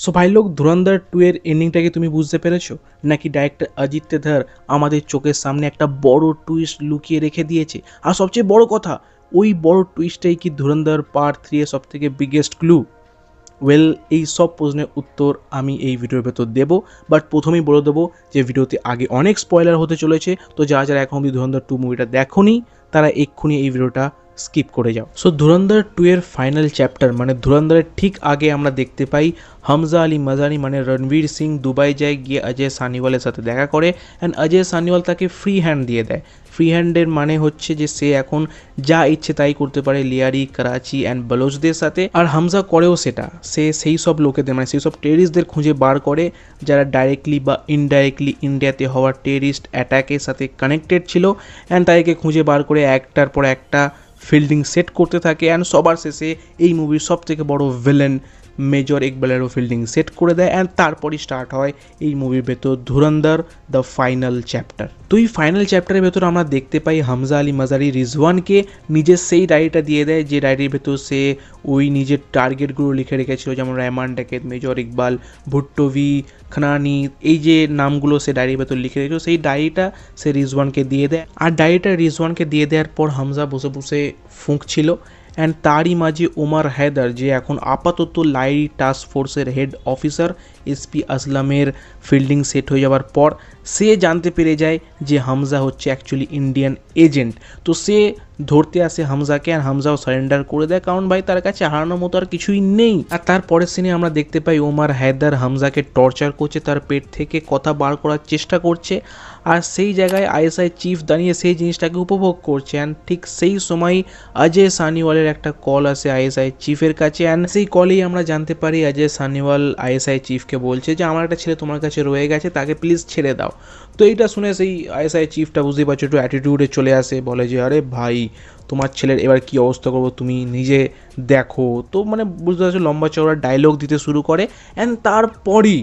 So ভাই লোক ধুরন্ধর 2 এর এন্ডিংটাকে তুমি বুঝতে পেরেছো, নাকি ডাইরেক্টর অজিত ধর আমাদের চোখের সামনে একটা বড় টুইস্ট লুকিয়ে রেখে দিয়েছে? আর সবচেয়ে বড় কথা, ওই বড় টুইস্টটাই কি ধুরন্ধর পার্ট 3 এর সব থেকে বিগেস্ট ক্লু? ওয়েল, এই সব প্রশ্নের উত্তর আমি এই ভিডিওর ভেতর দেবো, বাট প্রথমেই বলে দেবো যে ভিডিওতে আগে অনেক স্পয়লার হতে চলেছে। তো যারা যারা এখন অব্দি ধুরন্ধর 2 মুভিটা দেখোনি তারা এক্ষুনি এই ভিডিওটা স্কিপ করে যাও। সো ধুরন্ধর 2 এর ফাইনাল চ্যাপ্টার মানে ধুরন্ধরের ঠিক আগে আমরা দেখতে পাই হামজা আলী মাজানি মানে রণবীর সিং দুবাই যায়, গিয়ে অজয় সানিওয়ালের সাথে দেখা করে অ্যান্ড অজয় সানিওয়াল তাকে ফ্রি হ্যান্ড দিয়ে দেয়। ফ্রি হ্যান্ডের মানে হচ্ছে যে সে এখন যা ইচ্ছে তাই করতে পারে লিয়ারি, করাচি অ্যান্ড বলোচদের সাথে। আর হামজা করেও সেটা, সে সেই সব লোকেদের মানে সেই সব টেরিস্টদের খুঁজে বার করে যারা ডাইরেক্টলি বা ইনডাইরেক্টলি ইন্ডিয়াতে হওয়া টেরিস্ট অ্যাটাকের সাথে কানেক্টেড ছিল, অ্যান্ড তাদেরকে খুঁজে বার করে একটার পর একটা ফিল্ডিং সেট করতে থাকে। অ্যান্ড সবার শেষে এই মুভির সব থেকে বড় ভিলেন মেজর ইকবালেরও ফিল্ডিং সেট করে দেয়, অ্যান্ড তারপরই স্টার্ট হয় এই মুভির ভেতর ধুরন্ধর দ্য ফাইনাল চ্যাপ্টার। তো এই ফাইনাল চ্যাপ্টারের ভেতর আমরা দেখতে পাই হামজা আলী মাজারি রিজওয়ানকে নিজের সেই ডায়েরিটা দিয়ে দেয়, যে ডায়েরির ভেতর সে ওই নিজের টার্গেটগুলো লিখে রেখেছিল, যেমন রহমান ডাকেত, মেজর ইকবাল, ভুট্টোভি, খানানি, এই যে নামগুলো সে ডায়েরির ভেতর লিখে রেখেছিল, সেই ডায়েরিটা সে রিজওয়ানকে দিয়ে দেয়। আর ডায়েরিটা রিজওয়ানকে দিয়ে দেওয়ার পর হামজা বসে বসে ফুঁকছিল, অ্যান্ড তারই মাঝে ওমর হায়দার, যে এখন আপাতত লাইরি টাস্ক ফোর্সের হেড অফিসার, এসপি আসলামের ফিল্ডিং সেট হয়ে যাওয়ার পর সে জানতে পেরে যায় যে হামজা হচ্ছে অ্যাকচুয়ালি ইন্ডিয়ান এজেন্ট। তো সে ধরতে আসে হামজাকে, আর হামজাও সারেন্ডার করে দেয়, কারণ ভাই তার কাছে হারানোর মতো আর কিছুই নেই। আর তারপরের সিনে আমরা দেখতে পাই ওমর হায়দার হামজাকে টর্চার করছে, তার পেট থেকে কথা বার করার চেষ্টা করছে, আর সেই জায়গায় আইএসআই চিফ দাঁড়িয়ে সেই জিনিসটাকে উপভোগ করছে। অ্যান্ড ঠিক সেই সময় অজয় সানিওয়ালের একটা কল আসে আইএসআই চিফের কাছে, অ্যান্ড সেই কলেই আমরা জানতে পারি অজয় সানিওয়াল আইএসআই চিফকে বলছে যে আমার একটা ছেলে তোমার কাছে রয়ে গেছে, তাকে প্লিজ ছেড়ে দাও। তো এইটা শুনে সেই আইএসআই চিফটা বুঝতেই পারছো একটু অ্যাটিটিউডে চলে আসে, বলে যে আরে ভাই তোমার ছেলের এবার কি অবস্থা করবো তুমি নিজে দেখো। তো মানে বুঝতে পারছো লম্বা চওড়া ডায়লগ দিতে শুরু করে, অ্যান্ড তারপরই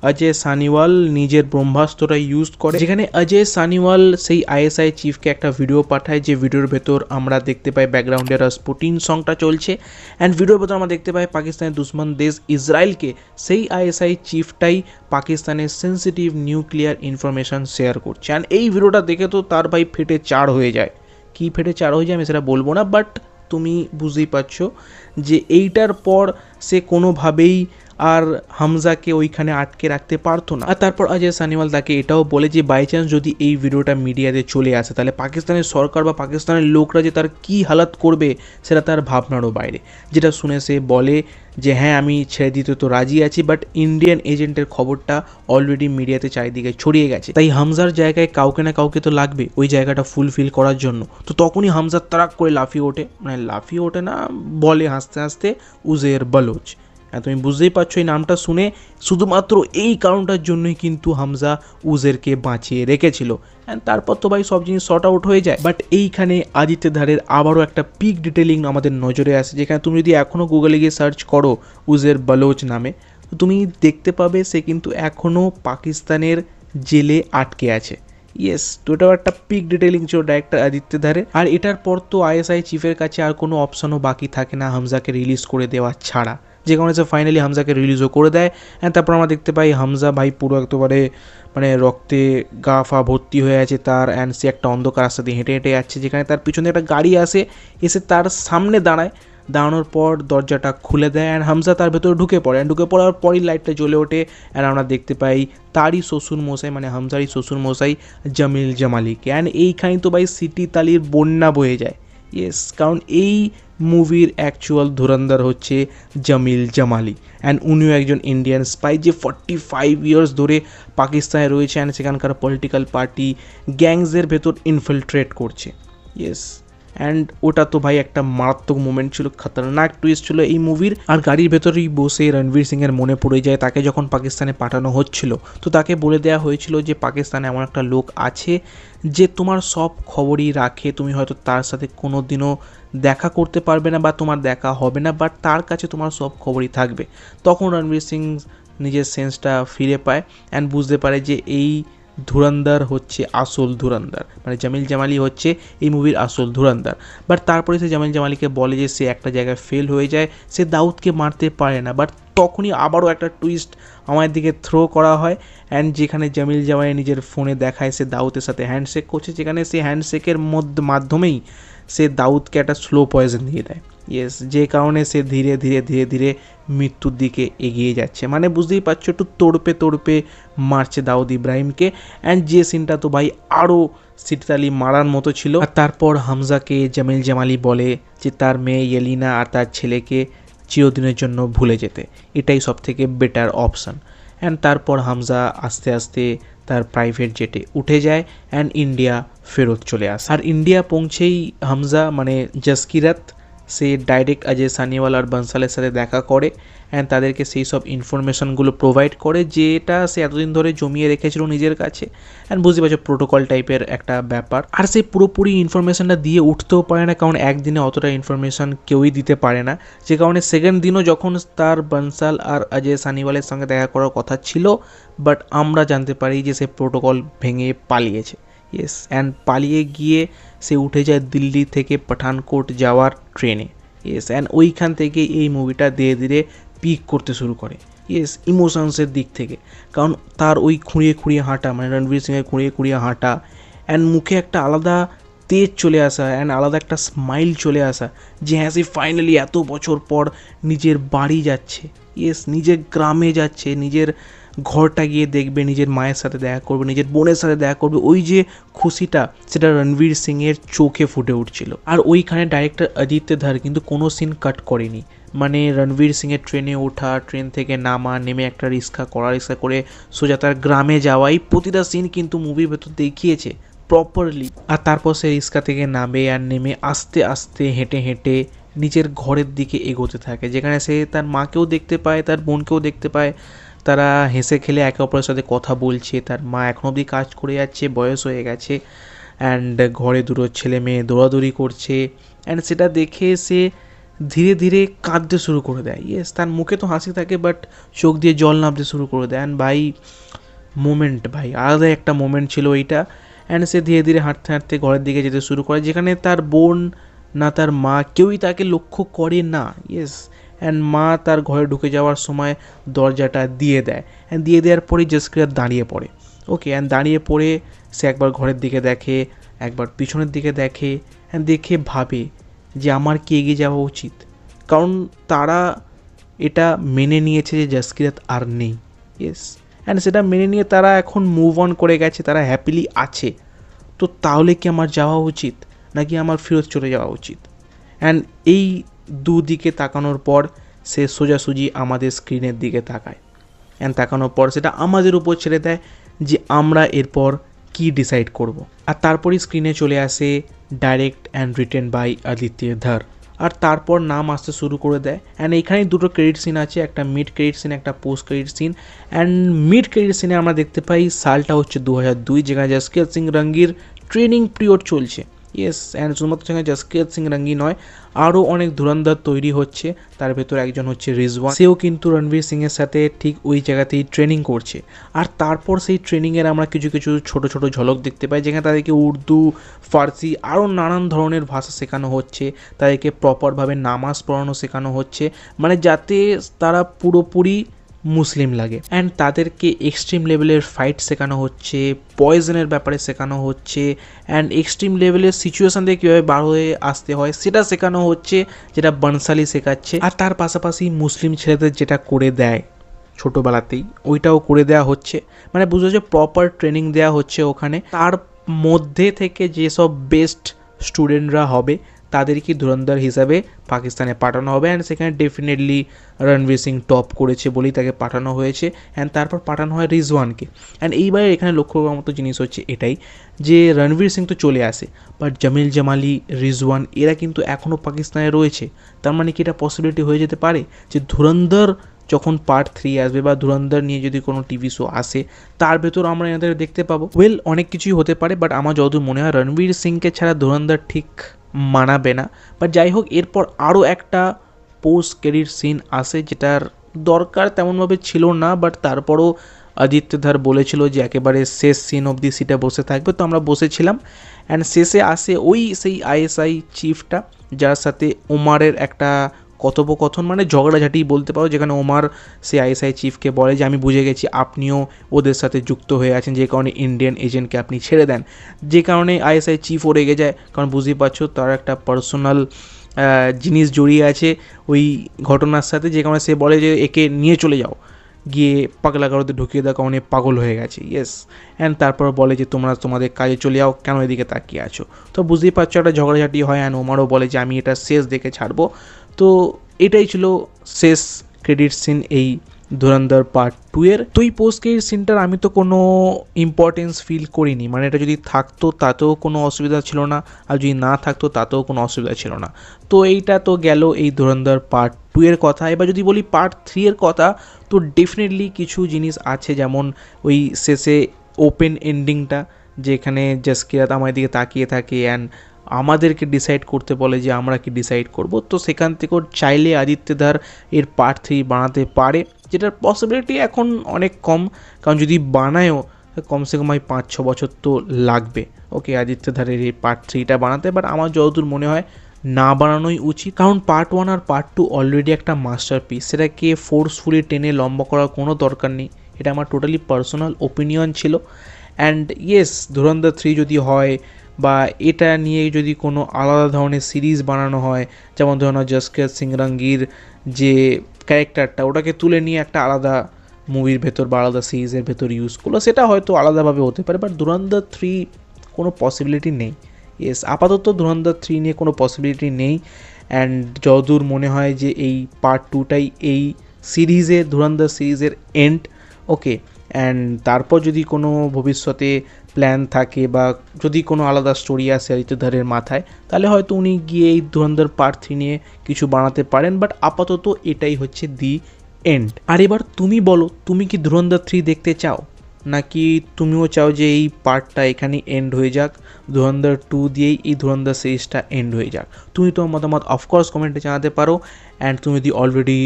অজয় সানিওয়াল নিজের ব্রহ্মাস্ত্রটা ইউজ করে, যেখানে অজয় সানিওয়াল সেই আইএসআই চিফকে একটা ভিডিও পাঠায়, যে ভিডিওর ভেতর আমরা দেখতে পাই ব্যাকগ্রাউন্ডে রাসপুটিন সংটা চলছে, অ্যান্ড ভিডিওর ভেতর আমরা দেখতে পাই পাকিস্তানের দুশ্মন দেশ ইসরায়েলকে সেই আইএসআই চিফটাই পাকিস্তানের সেন্সিটিভ নিউক্লিয়ার ইনফরমেশন শেয়ার করছে। অ্যান্ড এই ভিডিওটা দেখে তো তার ভাই ফেটে চার হয়ে যায়। কী ফেটে চার হয়ে যায় আমি সেটা বলবো না, বাট তুমি বুঝতেই পারছো যে এইটার পর সে কোনোভাবেই আর হামজাকে ওইখানে আটকে রাখতে পারতো না। আর তারপর অজয় সানিওয়াল তাকে এটাও বলে যে বাই চান্স যদি এই ভিডিওটা মিডিয়াতে চলে আসে তাহলে পাকিস্তানের সরকার বা পাকিস্তানের লোকরা যে তার কী হালাত করবে সেটা তার ভাবনারও বাইরে। যেটা শুনে সে বলে যে হ্যাঁ আমি ছেড়ে দিতে তো রাজি আছি, বাট ইন্ডিয়ান এজেন্টের খবরটা অলরেডি মিডিয়াতে চারিদিকে ছড়িয়ে গেছে, তাই হামজার জায়গায় কাউকে না কাউকে তো লাগবে ওই জায়গাটা ফুলফিল করার জন্য। তো তখনই হামজার তারাক করে লাফিয়ে ওঠে, মানে লাফিয়ে ওঠে না, বলে হাসতে হাসতে উজের বলোচ। তুমি বুঝতেই পারছো এই নামটা শুনে শুধুমাত্র এই কারণটার জন্যই কিন্তু হামজা উজেরকে বাঁচিয়ে রেখেছিল। অ্যান্ড তারপর তো ভাই সব জিনিস শর্ট আউট হয়ে যায়। বাট এইখানে আদিত্য ধারের আবারও একটা পিক ডিটেলিং আমাদের নজরে আসে, যেখানে তুমি যদি এখনও গুগলে গিয়ে সার্চ করো উজের বলোচ নামে, তো তুমি দেখতে পাবে সে কিন্তু এখনও পাকিস্তানের জেলে আটকে আছে। ইয়েস, তো এটাও একটা পিক ডিটেলিং ছিল ডাইরেক্টর আদিত্য ধারে। আর এটার পর তো আইএসআই চিফের কাছে আর কোনো অপশনও বাকি থাকে না হামজাকে রিলিজ করে দেওয়া ছাড়া, যে কারণে সে ফাইনালি হামজাকে রিলিজও করে দেয়। অ্যান্ড তারপর আমরা দেখতে পাই হামজা ভাই পুরো একেবারে মানে রক্তে গা ফা ভর্তি হয়ে আছে তার, অ্যান্ড সে একটা অন্ধকার রাস্তা দিয়ে হেঁটে হেঁটে যাচ্ছে, যেখানে তার পিছনে একটা গাড়ি আসে, এসে তার সামনে দাঁড়ায়। দাঁড়ানোর পর দরজাটা খুলে দেয়, অ্যান্ড হামজা তার ভেতরে ঢুকে পড়ে, অ্যান্ড ঢুকে পড়ার পরই লাইটটা জ্বলে ওঠে, অ্যান্ড আমরা দেখতে পাই তারই শ্বশুর মশাই মানে হামজারই শ্বশুর মশাই জামিল জামালিকে। অ্যান্ড এইখানেই তো ভাই সিটি তালির বন্যা বয়ে যায়। ইয়েস, কারণ এই মুভির অ্যাকচুয়াল ধুরন্ধর হচ্ছে জামিল জামালি, অ্যান্ড উনিও একজন ইন্ডিয়ান স্পাই যে 45 ইয়ার্স ধরে পাকিস্তানে রয়েছে, অ্যান্ড সেখানকার পলিটিক্যাল পার্টি গ্যাংসের ভেতর ইনফিলট্রেট করছে। ইয়েস, অ্যান্ড ওটা তো ভাই একটা মারাত্মক মোমেন্ট ছিল, খতরনাক টুইস্ট ছিল এই মুভির। আর গাড়ির ভেতরেই বসে রণবীর সিংয়ের মনে পড়ে যায় তাকে যখন পাকিস্তানে পাঠানো হচ্ছিল, তো তাকে বলে দেওয়া হয়েছিল যে পাকিস্তানে এমন একটা লোক আছে যে তোমার সব খবরই রাখে, তুমি হয়তো তার সাথে কোনো দিনও দেখা করতে পারবে না বা তোমার দেখা হবে না, বাট তার কাছে তোমার সব খবরই থাকবে। তখন রণবীর সিং নিজের সেন্সটা ফিরে পায়, অ্যান্ড বুঝতে পারে যে এই ধুরন্ধর হচ্ছে আসল ধুরন্ধর, মানে জামিল জামালি হচ্ছে এই মুভির আসল ধুরন্ধর। বাট তারপরে সে জামিল জামালিকে বলে যে সে একটা জায়গায় ফেল হয়ে যায়, সে দাউদকে মারতে পারে না, বাট তখনই আবারও একটা টুইস্ট আমার দিকে থ্রো করা হয়, অ্যান্ড যেখানে জামিল জামাই নিজের ফোনে দেখায় সে দাউদের সাথে হ্যান্ডশেক করছে, যেখানে সে হ্যান্ডশেকের মাধ্যমেই সে দাউদকে একটা স্লো পয়জন দিয়ে দেয়। ইয়েস, যে কারণে সে ধীরে ধীরে ধীরে ধীরে মৃত্যুর দিকে এগিয়ে যাচ্ছে। মানে বুঝতেই পারছো, একটু তোড়পে মারছে দাউদ ইব্রাহিমকে, অ্যান্ড যে সিনটা তো ভাই আরও সিটতালি মারার মতো ছিল। আর তারপর হামজাকে জামিল জামালি বলে যে তার মেয়ে ইয়েলিনা আর তার ছেলেকে চিরদিনের জন্য ভুলে যেতে, এটাই সব থেকে বেটার অপশান। অ্যান্ড তারপর হামজা আস্তে আস্তে তার প্রাইভেট জেটে উঠে যায় অ্যান্ড ইন্ডিয়া ফেরত চলে আসে। আর ইন্ডিয়া পৌঁছেই হামজা মানে জাসকিরাত সে ডাইরেক্ট অজয় সানিওয়াল আর বনসালের সাথে দেখা করে অ্যান্ড তাদেরকে সেই সব ইনফরমেশনগুলো প্রোভাইড করে যেটা সে এতদিন ধরে জমিয়ে রেখেছিল নিজের কাছে। অ্যান্ড বুঝতে পারছো প্রোটোকল টাইপের একটা ব্যাপার। আর সে পুরোপুরি ইনফরমেশনটা দিয়ে উঠতেও পারে না, কারণ একদিনে অতটা ইনফরমেশন কেউই দিতে পারে না, যে কারণে সেকেন্ড দিনও যখন তার বনসাল আর অজয় সানিওয়ালের সঙ্গে দেখা করার কথা ছিল, বাট আমরা জানতে পারি যে সে প্রোটোকল ভেঙে পালিয়েছে। ইয়েস, অ্যান্ড পালিয়ে গিয়ে সে উঠে যায় দিল্লি থেকে পাঠানকোট যাওয়ার ট্রেনে। ইয়েস, অ্যান্ড ওইখান থেকে এই মুভিটা ধীরে ধীরে পিক করতে শুরু করে। ইয়েস, ইমোশনসের দিক থেকে, কারণ তার ওই খুঁড়িয়ে হাঁটা, মানে রণবীর সিংয়ের খুঁড়িয়ে হাঁটা, অ্যান্ড মুখে একটা আলাদা তেজ চলে আসা অ্যান্ড আলাদা একটা স্মাইল চলে আসা যে হ্যাঁ সে ফাইনালি এত বছর পর নিজের বাড়ি যাচ্ছে। ইয়েস, নিজের গ্রামে যাচ্ছে, নিজের ঘরটা গিয়ে দেখবে, নিজের মায়ের সাথে দেখা করবে, নিজের বোনের সাথে দেখা করবে, ওই যে খুশিটা সেটা রণবীর সিংয়ের চোখে ফুটে উঠছিল। আর ওইখানে ডাইরেক্টর অজিত ধার কিন্তু কোনো সিন কাট করেনি, মানে রণবীর সিংয়ের ট্রেনে ওঠা, ট্রেন থেকে নামা, নেমে একটা রিক্সা করে সোজা তার গ্রামে যাওয়া, এই প্রতিটা সিন কিন্তু মুভির ভেতর দেখিয়েছে প্রপারলি। আর তারপর সে রিক্সা থেকে নামে আর নেমে আস্তে আস্তে হেঁটে হেঁটে নিজের ঘরের দিকে এগোতে থাকে, যেখানে সে তার মাকেও দেখতে পায়, তার বোনকেও দেখতে পায়, তারা হেসে খেলে একে অপরের সাথে কথা বলছে। তার মা এখনও অবধি কাজ করে যাচ্ছে, বয়স হয়ে গেছে, অ্যান্ড ঘরে দুটো ছেলে মেয়ে দৌড়াদৌড়ি করছে, অ্যান্ড সেটা দেখে সে ধীরে ধীরে কাঁদতে শুরু করে দেয়। ইয়েস, তার মুখে তো হাসি থাকে বাট চোখ দিয়ে জল নামতে শুরু করে দেয়। অ্যান্ড ভাই মোমেন্ট, ভাই আলাদা একটা মোমেন্ট ছিল এইটা। অ্যান্ড সে ধীরে ধীরে হাঁটতে হাঁটতে ঘরের দিকে যেতে শুরু করে, যেখানে তার বোন না তার মা কেউই তাকে লক্ষ্য করে না। ইয়েস, অ্যান্ড মা তার ঘরে ঢুকে যাওয়ার সময় দরজাটা দিয়ে দেয়, অ্যান্ড দিয়ে দেওয়ার পরেই জাসকিরাত দাঁড়িয়ে পড়ে। ওকে, অ্যান্ড দাঁড়িয়ে পড়ে সে একবার ঘরের দিকে দেখে, একবার পিছনের দিকে দেখে, অ্যান্ড দেখে ভাবে যে আমার কি এগিয়ে যাওয়া উচিত, কারণ তারা এটা মেনে নিয়েছে যে জাসকিরাত আর নেই। ইয়েস, অ্যান্ড সেটা মেনে নিয়ে তারা এখন মুভ অন করে গেছে, তারা হ্যাপিলি আছে। তো তাহলে কি আমার যাওয়া উচিত নাকি আমার ফেরত চলে যাওয়া উচিত? অ্যান্ড এই দুদিকে তাকানোর পর সে সোজাসুজি আমাদের স্ক্রিনের দিকে তাকায়, অ্যান্ড তাকানোর পর সেটা আমাদের উপর ছেড়ে দেয় যে আমরা এরপর কি ডিসাইড করব। আর তারপরই স্ক্রিনে চলে আসে direct and written by Aditya Dhar, আর তারপর নাম আসতে শুরু করে দেয়। অ্যান্ড এইখানে দুটো ক্রেডিট সিন আছে, একটা মিড ক্রেডিট সিন, একটা post credit scene. And mid credit সিনে আমরা দেখতে পাই সালটা হচ্ছে 2002, যেখানে জাসকিরাত সিং রঙ্গির ট্রেনিং পিরিয়ড চলছে। ইয়েস, অ্যান্ড শুধুমাত্র সেখানে জাসকিরাত সিং রঙ্গি নয়, আরও অনেক ধুরন্ধর তৈরি হচ্ছে। তার ভেতর একজন হচ্ছে রিজওয়ান, সেও কিন্তু রণবীর সিংয়ের সাথে ঠিক ওই জায়গাতেই ট্রেনিং করছে। আর তারপর সেই ট্রেনিংয়ের আমরা কিছু কিছু ছোট ছোট ঝলক দেখতে পাই, যেখানে তাদেরকে উর্দু, ফার্সি আরও নানান ধরনের ভাষা শেখানো হচ্ছে, তাদেরকে প্রপারভাবে নামাজ পড়ানো শেখানো হচ্ছে, মানে যাতে তারা পুরোপুরি মুসলিম লাগে। অ্যান্ড তাদেরকে এক্সট্রিম লেভেলের ফাইট শেখানো হচ্ছে, পয়জনের ব্যাপারে শেখানো হচ্ছে, অ্যান্ড এক্সট্রিম লেভেলের সিচুয়েশান থেকে কীভাবে বার হয়ে আসতে হয় সেটা শেখানো হচ্ছে, যেটা বনসালি শেখাচ্ছে। আর তার পাশাপাশি মুসলিম ছেলেদের যেটা করে দেয় ছোটোবেলাতেই ওইটাও করে দেওয়া হচ্ছে, মানে বুঝতে হচ্ছে প্রপার ট্রেনিং দেওয়া হচ্ছে ওখানে। তার মধ্যে থেকে যেসব বেস্ট স্টুডেন্টরা হবে তাদেরকে ধুরন্ধর হিসাবে পাকিস্তানে পাঠানো হবে। অ্যান্ড সেখানে ডেফিনেটলি রণবীর সিং টপ করেছে বলেই তাকে পাঠানো হয়েছে। অ্যান্ড তারপর পাঠানো হয় রিজওয়ানকে। অ্যান্ড এইবারে এখানে লক্ষ্য করার মতো জিনিস হচ্ছে এটাই যে রণবীর সিং তো চলে আসে, বাট জামিল জামালি, রিজওয়ান এরা কিন্তু এখনও পাকিস্তানে রয়েছে। তার মানে কি এটা পসিবিলিটি হয়ে যেতে পারে যে ধুরন্ধর যখন পার্ট 3 আসবে বা ধুরন্ধর নিয়ে যদি কোনো টিভি শো আসে তার ভেতর আমরা এদের দেখতে পাবো? ওয়েল, অনেক কিছুই হতে পারে, বাট আমার যতদূর মনে হয় রণবীর সিংকে ছাড়া ধুরন্ধর ঠিক মানাবে না। বাট যাই হোক, এরপর আরও একটা পোস্ট ক্রেডিট সিন আসে, যেটার দরকার তেমনভাবে ছিল না, বাট তারপরও আদিত্য ধার বলেছিল যে একেবারে শেষ সিন অবধি সিটে বসে থাকবে, তো আমরা বসেছিলাম। অ্যান্ড শেষে আসে সেই আইএসআই চিফটা, যার সাথে ওমারের একটা কথোপকথন মানে ঝগড়াঝাটি বলতে পারো, যেখানে ওমার সে আইএসআই চিফকে বলে যে আমি বুঝে গেছি আপনিও ওদের সাথে যুক্ত হয়ে আছেন, যে কারণে ইন্ডিয়ান এজেন্টকে আপনি ছেড়ে দেন। যে কারণে আইএসআই চিফও রেগে যায়, কারণ বুঝতেই পারছো তার একটা পার্সোনাল জিনিস জড়িয়ে আছে ওই ঘটনার সাথে, যে কারণে সে বলে যে একে নিয়ে চলে যাও, গিয়ে পাগলা গারদে ঢুকিয়ে দেওয়ার কারণে পাগল হয়ে গেছে। ইয়েস, অ্যান্ড তারপর বলে যে তোমরা তোমাদের কাজে চলে যাও, কেন এদিকে তাকিয়ে আছো। তো বুঝতেই পারছো একটা ঝগড়াঝাটি হয়, অ্যান্ড ওমারও বলে যে আমি এটা শেষ দেখে ছাড়বো। তো এটাই ছিল শেষ ক্রেডিট সিন এই ধুরন্ধর পার্ট 2 এর। তো এই পোস্ট ক্রেডিট সিনটার আমি তো কোনো ইম্পর্টেন্স ফিল করিনি, মানে এটা যদি থাকতো তাতেও কোনো অসুবিধা ছিল না, আর যদি না থাকতো তাতেও কোনো অসুবিধা ছিল না। তো এইটা তো গেল এই ধুরন্ধর পার্ট 2 এর কথা। এবার যদি বলি পার্ট 3 এর কথা, তো ডেফিনেটলি কিছু জিনিস আছে, যেমন ওই শেষে ওপেন এন্ডিংটা, যেখানে জাসকিরাত আমার দিকে তাকিয়ে থাকে অ্যান্ড আমাদেরকে ডিসাইড করতে বলে যে আমরা কি ডিসাইড করব। তো সেখান থেকেও চাইলে আদিত্যধার এর পার্ট 3 বানাতে পারে, যেটার পসিবিলিটি এখন অনেক কম, কারণ যদি বানায়ও কমসে কম 5-6 বছর তো লাগবে ওকে আদিত্যধারের এই পার্ট 3টা বানাতে। বাট আমার যতদূর মনে হয় না বানানোই উচিত, কারণ পার্ট 1 আর পার্ট 2 অলরেডি একটা মাস্টারপিস, সেটাকে ফোর্সফুলি টেনে লম্বা করার কোনো দরকার নেই। এটা আমার টোটালি পার্সোনাল ওপিনিয়ন ছিল। অ্যান্ড ইয়েস, ধুরন্ধর 3 যদি হয় বা এটা নিয়ে যদি কোনো আলাদা ধরনের সিরিজ বানানো হয়, যেমন ধরুন জাসকিরাত সিংরাঙ্গির যে ক্যারেক্টারটা, ওটাকে তুলে নিয়ে একটা আলাদা মুভির ভেতর বা আলাদা সিরিজের ভেতর ইউজ করলো, সেটা হয়তো আলাদাভাবে হতে পারে। বাট ধুরন্ধর 3 কোনো পসিবিলিটি নেই। ইয়েস, আপাতত ধুরন্ধর 3 নিয়ে কোনো পসিবিলিটি নেই। অ্যান্ড যতদূর মনে হয় যে এই পার্ট 2টাই এই সিরিজে ধুরন্ধর সিরিজের এন্ড ওকে। অ্যান্ড তারপর যদি কোনো ভবিষ্যতে প্ল্যান থাকে বা যদি কোনো আলাদা স্টোরি আসে আদিত্যধারের মাথায়, তাহলে হয়তো উনি গিয়ে এই ধুরন্ধর পার্ট 3 নিয়ে কিছু বানাতে পারেন। বাট আপাতত এটাই হচ্ছে দি এন্ড। আর এবার তুমি বলো, তুমি কি ধুরন্ধর 3 দেখতে চাও, নাকি তুমিও চাও যে এই পার্টটা এখানে এন্ড হয়ে যাক, ধুরন্ধর 2 দিয়েই এই ধুরন্ধর সিরিজটা এন্ড হয়ে যাক? তুমি তোমার মতামত অফকোর্স কমেন্টে জানাতে পারো। অ্যান্ড তুমি যদি অলরেডি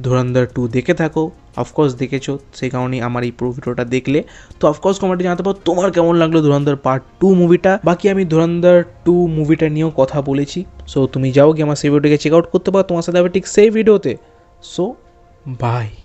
ধুরন্ধর 2 দেখে থাকো, অফকোর্স দেখেছো, সেই কারণেই আমার এই পুরো ভিডিওটা দেখলে, তো অফকোর্স কমেন্টে জানাতে পারো তোমার কেমন লাগলো ধুরন্ধর পার্ট 2 মুভিটা। বাকি আমি ধুরন্ধর 2 মুভিটা নিয়েও কথা বলেছি, সো তুমি যাও গিয়ে আমার সেই ভিডিওটাকে চেক আউট করতে পারো, তোমার সাথে আবার ঠিক সেই ভিডিওতে। So by.